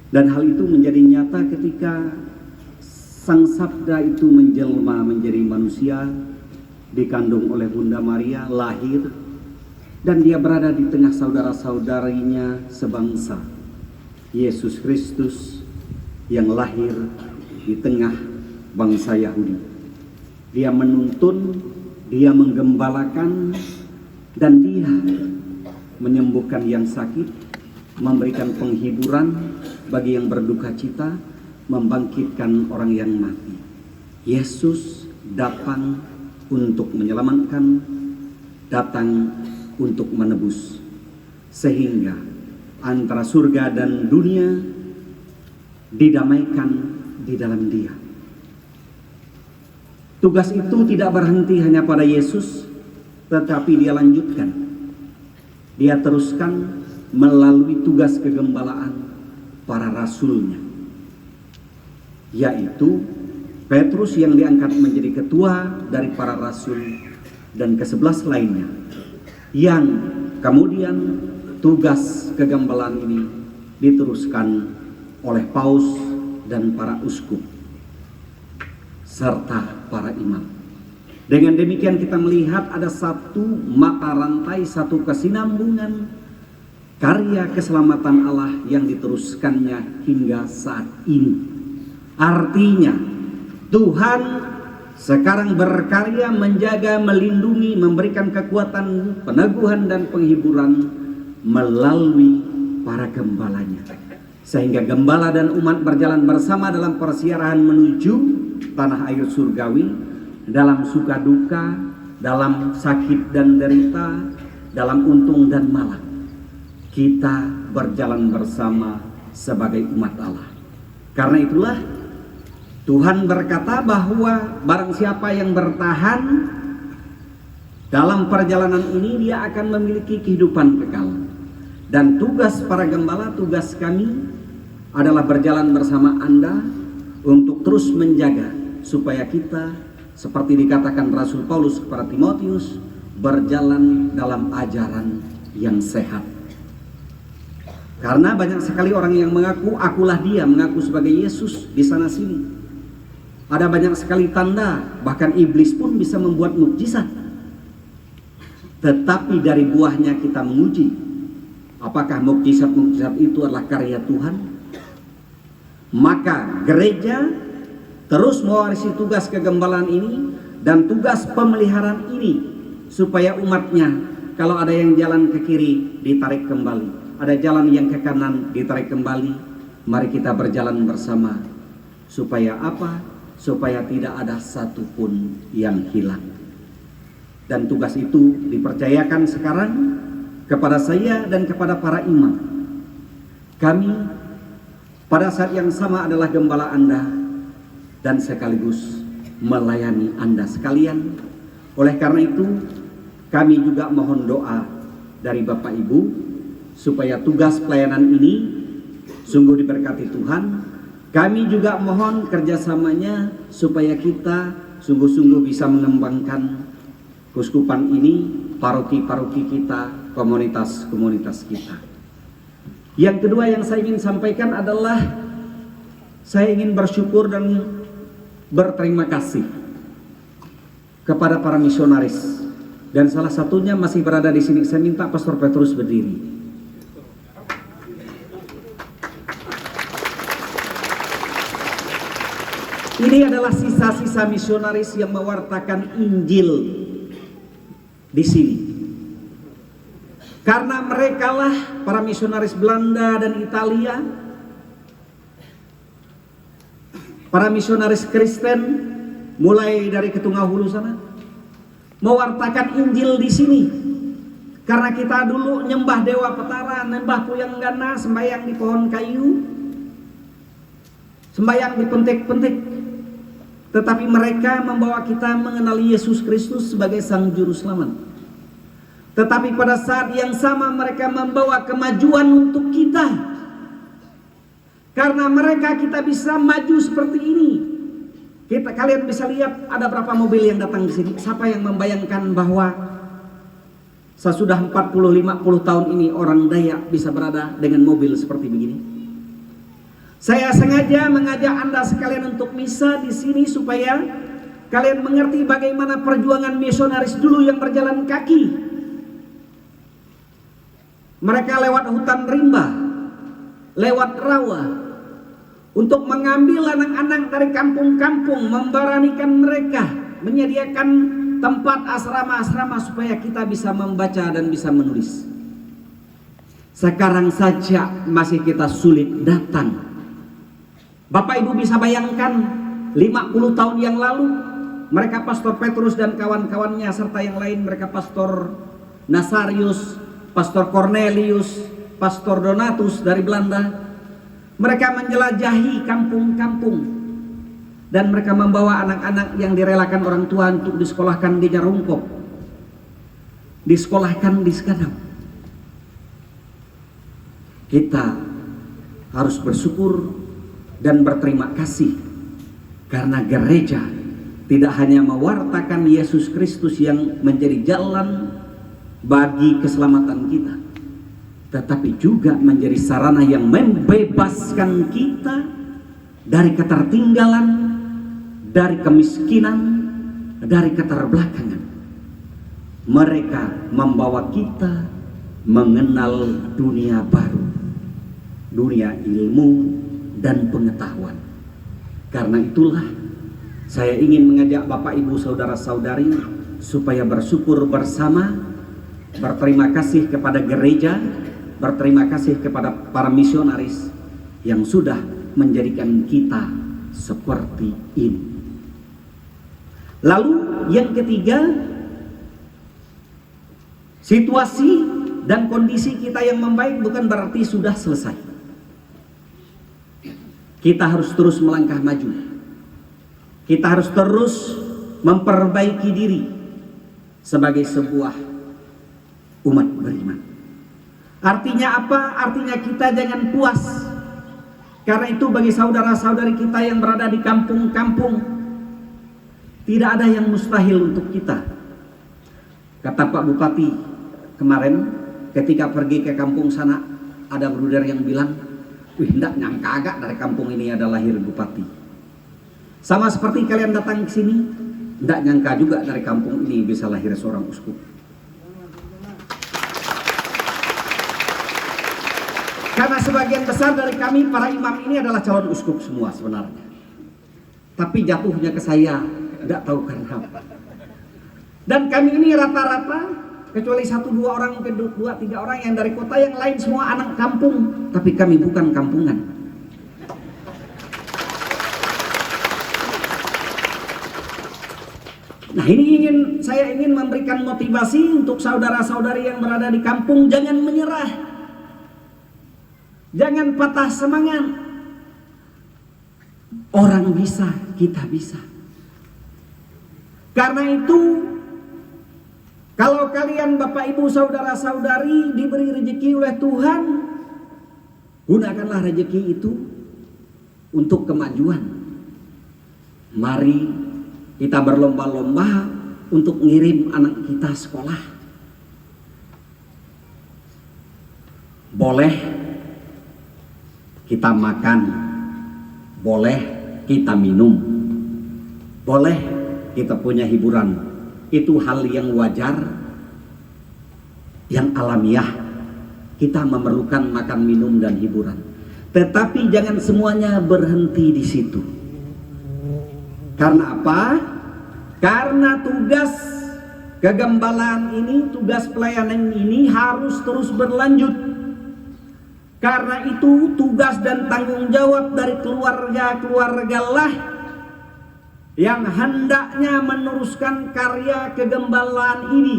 Dan hal itu menjadi nyata ketika Sang Sabda itu menjelma menjadi manusia, dikandung oleh Bunda Maria, lahir, dan dia berada di tengah saudara-saudarinya sebangsa. Yesus Kristus yang lahir di tengah bangsa Yahudi. Dia menuntun, dia menggembalakan, dan dia menyembuhkan yang sakit, memberikan penghiburan bagi yang berduka cita, membangkitkan orang yang mati. Yesus datang untuk menyelamatkan, datang untuk menebus, sehingga antara surga dan dunia didamaikan di dalam Dia. Tugas itu tidak berhenti hanya pada Yesus, tetapi Dia lanjutkan. Dia teruskan melalui tugas kegembalaan para rasulnya, yaitu Petrus yang diangkat menjadi ketua dari para rasul, dan ke-11 lainnya yang kemudian tugas kegembalaan ini diteruskan oleh paus dan para uskup serta para imam. Dengan demikian kita melihat ada satu mata rantai, satu kesinambungan karya keselamatan Allah yang diteruskannya hingga saat ini. Artinya Tuhan sekarang berkarya menjaga, melindungi, memberikan kekuatan, peneguhan dan penghiburan melalui para gembalanya. Sehingga gembala dan umat berjalan bersama dalam persiaran menuju tanah air surgawi, dalam suka duka, dalam sakit dan derita, dalam untung dan malang. Kita berjalan bersama sebagai umat Allah. Karena itulah Tuhan berkata bahwa barang siapa yang bertahan dalam perjalanan ini, dia akan memiliki kehidupan kekal. Dan tugas para gembala, tugas kami adalah berjalan bersama Anda untuk terus menjaga supaya kita, seperti dikatakan Rasul Paulus kepada Timotius, berjalan dalam ajaran yang sehat. Karena banyak sekali orang yang mengaku, akulah dia, mengaku sebagai Yesus di sana sini. Ada banyak sekali tanda, bahkan iblis pun bisa membuat mukjizat. Tetapi dari buahnya kita menguji, apakah mukjizat-mukjizat itu adalah karya Tuhan? Maka gereja terus mewarisi tugas kegembalaan ini dan tugas pemeliharaan ini, supaya umatnya, kalau ada yang jalan ke kiri ditarik kembali, ada jalan yang ke kanan ditarik kembali. Mari kita berjalan bersama. Supaya apa? Supaya tidak ada satupun yang hilang. Dan tugas itu dipercayakan sekarang kepada saya dan kepada para imam. Kami pada saat yang sama adalah gembala Anda dan sekaligus melayani Anda sekalian. Oleh karena itu, kami juga mohon doa dari Bapak Ibu supaya tugas pelayanan ini sungguh diberkati Tuhan. Kami juga mohon kerjasamanya supaya kita sungguh-sungguh bisa mengembangkan keuskupan ini, paroki-paroki kita, komunitas-komunitas kita. Yang kedua yang saya ingin sampaikan adalah saya ingin bersyukur dan berterima kasih kepada para misionaris, dan salah satunya masih berada di sini. Saya minta Pastor Petrus berdiri. Ini adalah sisa-sisa misionaris yang mewartakan Injil di sini. Karena merekalah para misionaris Belanda dan Italia, para misionaris Kristen mulai dari Ketungahulu sana, mewartakan Injil di sini. Karena kita dulu nyembah Dewa Petara, nyembah Puyang Gana, sembahyang di pohon kayu, sembahyang di pentik-pentik. Tetapi mereka membawa kita mengenali Yesus Kristus sebagai Sang Juru Selamat. Tetapi pada saat yang sama mereka membawa kemajuan untuk kita. Karena mereka kita bisa maju seperti ini. Kalian bisa lihat ada berapa mobil yang datang di sini. Siapa yang membayangkan bahwa sesudah 40-50 tahun ini orang Dayak bisa berada dengan mobil seperti begini? Saya sengaja mengajak Anda sekalian untuk misa di sini supaya kalian mengerti bagaimana perjuangan misionaris dulu yang berjalan kaki. Mereka lewat hutan rimba, lewat rawa, untuk mengambil anak-anak dari kampung-kampung, memberanikan mereka, menyediakan tempat asrama-asrama supaya kita bisa membaca dan bisa menulis. Sekarang saja masih kita sulit datang. Bapak Ibu bisa bayangkan 50 tahun yang lalu mereka Pastor Petrus dan kawan-kawannya serta yang lain, mereka Pastor Nasarius, Pastor Cornelius, Pastor Donatus dari Belanda, mereka menjelajahi kampung-kampung dan mereka membawa anak-anak yang direlakan orang tua untuk disekolahkan di Nyarungkop, disekolahkan di Skadam. Kita harus bersyukur dan berterima kasih karena gereja tidak hanya mewartakan Yesus Kristus yang menjadi jalan bagi keselamatan kita, tetapi juga menjadi sarana yang membebaskan kita dari ketertinggalan, dari kemiskinan, dari keterbelakangan. Mereka membawa kita mengenal dunia baru, dunia ilmu dan pengetahuan. Karena itulah saya ingin mengajak Bapak Ibu saudara-saudari supaya bersyukur bersama, berterima kasih kepada gereja, berterima kasih kepada para misionaris yang sudah menjadikan kita seperti ini. Lalu yang ketiga, situasi dan kondisi kita yang membaik bukan berarti sudah selesai. Kita harus terus melangkah maju. Kita harus terus memperbaiki diri sebagai sebuah umat beriman. Artinya apa? Artinya kita jangan puas. Karena itu bagi saudara-saudari kita yang berada di kampung-kampung, tidak ada yang mustahil untuk kita. Kata Pak Bupati kemarin ketika pergi ke kampung sana, ada bruder yang bilang, wih, enggak nyangka agak dari kampung ini ada lahir bupati. Sama seperti kalian datang ke sini, enggak nyangka juga dari kampung ini bisa lahir seorang uskup. Karena sebagian besar dari kami para imam ini adalah calon uskup semua sebenarnya. Tapi jatuhnya ke saya, enggak tahu karena apa. Dan kami ini rata-rata kecuali 1-2 orang, mungkin 2-3 orang yang dari kota, yang lain semua anak kampung, tapi kami bukan kampungan. Nah, ini saya ingin memberikan motivasi untuk saudara-saudari yang berada di kampung, jangan menyerah, jangan patah semangat. Orang bisa, kita bisa. Karena itu, kalau kalian Bapak Ibu saudara-saudari diberi rezeki oleh Tuhan, gunakanlah rezeki itu untuk kemajuan. Mari kita berlomba-lomba untuk ngirim anak kita sekolah. Boleh kita makan, boleh kita minum, boleh kita punya hiburan. Itu hal yang wajar, yang alamiah. Kita memerlukan makan, minum, dan hiburan. Tetapi jangan semuanya berhenti di situ. Karena apa? Karena tugas kegembalaan ini, tugas pelayanan ini harus terus berlanjut. Karena itu tugas dan tanggung jawab dari keluarga-keluarga lah yang hendaknya meneruskan karya kegembalaan ini.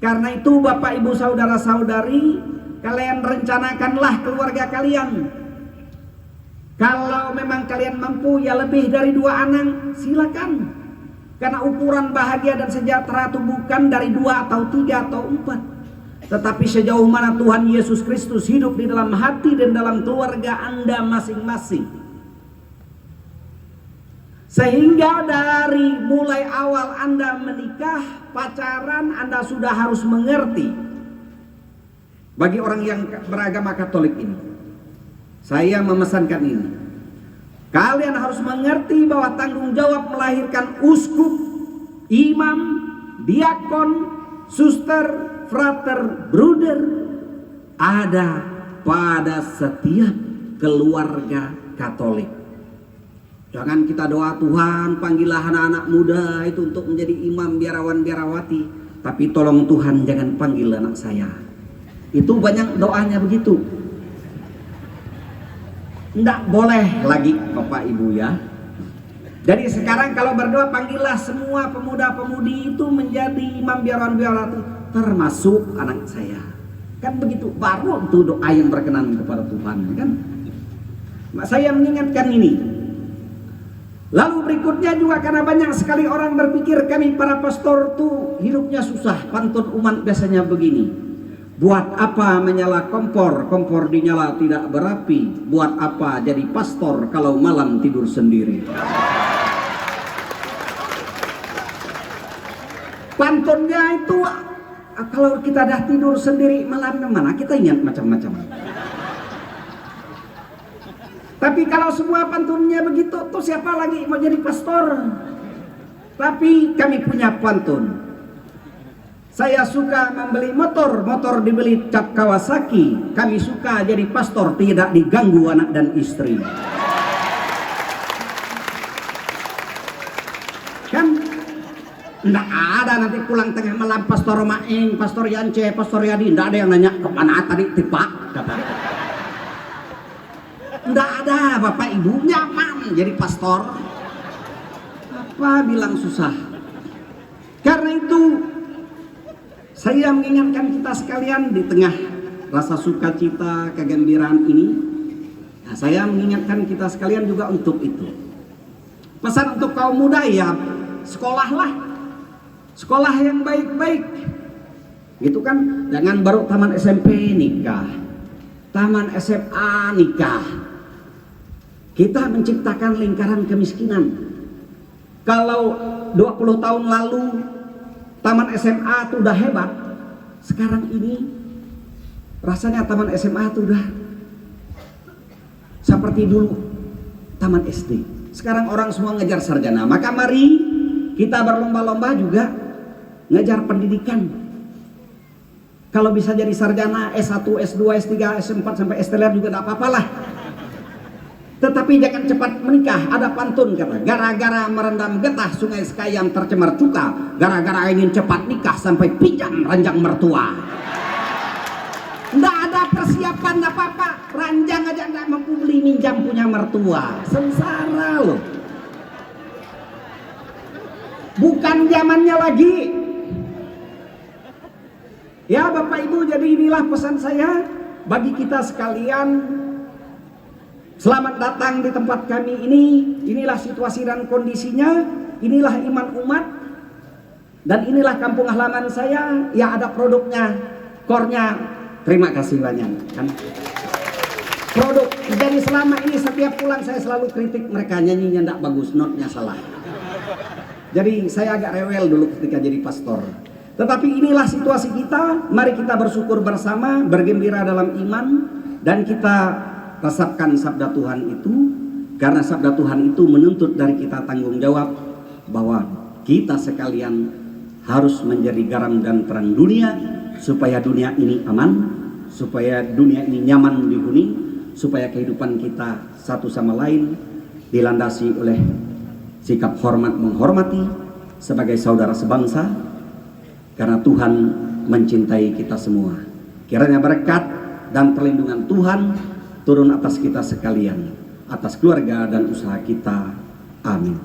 Karena itu Bapak Ibu saudara-saudari, kalian rencanakanlah keluarga kalian. Kalau memang kalian mampu ya lebih dari 2 anak, silakan. Karena ukuran bahagia dan sejahtera itu bukan dari 2 atau 3 atau 4, tetapi sejauh mana Tuhan Yesus Kristus hidup di dalam hati dan dalam keluarga Anda masing-masing. Sehingga dari mulai awal Anda menikah, pacaran, Anda sudah harus mengerti. Bagi orang yang beragama Katolik ini, Saya memesankan ini. Kalian harus mengerti bahwa tanggung jawab melahirkan uskup, imam, diakon, suster, frater, bruder ada pada setiap keluarga Katolik. Jangan kita doa, Tuhan panggillah anak-anak muda itu untuk menjadi imam, biarawan, biarawati, tapi tolong Tuhan jangan panggil anak saya. Itu banyak doanya begitu. Tidak boleh lagi Bapak Ibu ya. Jadi sekarang kalau berdoa, panggillah semua pemuda-pemudi itu menjadi imam, biarawan, biarawati, termasuk anak saya. Kan begitu, baru itu doa yang berkenan kepada Tuhan kan. Saya mengingatkan ini. Lalu berikutnya juga, karena banyak sekali orang berpikir kami para pastor tuh hidupnya susah, pantun umat biasanya begini. Buat apa menyala kompor, kompor dinyala tidak berapi. Buat apa jadi pastor kalau malam tidur sendiri. Pantunnya itu, kalau kita dah tidur sendiri malam mana kita ingat macam-macam. Tapi kalau semua pantunnya begitu, tuh siapa lagi mau jadi pastor? Tapi kami punya pantun. Saya suka membeli motor, motor dibeli cap Kawasaki. Kami suka jadi pastor, tidak diganggu anak dan istri. Kan enggak ada nanti pulang tengah malam pastor Maeng, pastor Yance, pastor Yadi, enggak ada yang nanya kemana tadi tipak. Enggak ada, Bapak Ibu nyaman jadi pastor. Apa bilang susah? Karena itu saya mengingatkan kita sekalian di tengah rasa sukacita, kegembiraan ini. Nah, saya mengingatkan kita sekalian juga untuk itu. Pesan untuk kaum muda ya, sekolahlah. Sekolah yang baik-baik. Gitu kan, jangan baru taman SMP nikah. Taman SMA nikah. Kita menciptakan lingkaran kemiskinan. Kalau 20 tahun lalu taman SMA itu udah hebat, sekarang ini rasanya taman SMA itu udah seperti dulu taman SD. Sekarang orang semua ngejar sarjana. Maka mari kita berlomba-lomba juga ngejar pendidikan. Kalau bisa jadi sarjana S1, S2, S3, S4 sampai S3 juga tidak apa-apalah. Tetapi jangan cepat menikah. Ada pantun kata, gara-gara merendam getah sungai Sekayam tercemar cuka, gara-gara ingin cepat nikah sampai pinjam ranjang mertua. Nggak ada persiapan apa-apa, ranjang aja nggak mampu beli, minjam punya mertua. Sengsara loh. Bukan zamannya lagi. Ya Bapak Ibu, jadi inilah pesan saya bagi kita sekalian. Selamat datang di tempat kami ini. Inilah situasi dan kondisinya. Inilah iman umat. Dan inilah kampung halaman saya. Ya ada produknya, kornya. Terima kasih banyak. Kan? Produk. Jadi selama ini setiap pulang saya selalu kritik mereka, nyanyinya tidak bagus, notnya salah. Jadi saya agak rewel dulu ketika jadi pastor. Tetapi inilah situasi kita. Mari kita bersyukur bersama, bergembira dalam iman, dan kita resapkan sabda Tuhan itu, karena sabda Tuhan itu menuntut dari kita tanggung jawab bahwa kita sekalian harus menjadi garam dan terang dunia, supaya dunia ini aman, supaya dunia ini nyaman dihuni, supaya kehidupan kita satu sama lain dilandasi oleh sikap hormat menghormati sebagai saudara sebangsa, karena Tuhan mencintai kita semua. Kiranya berkat dan perlindungan Tuhan turun atas kita sekalian, atas keluarga dan usaha kita. Amin.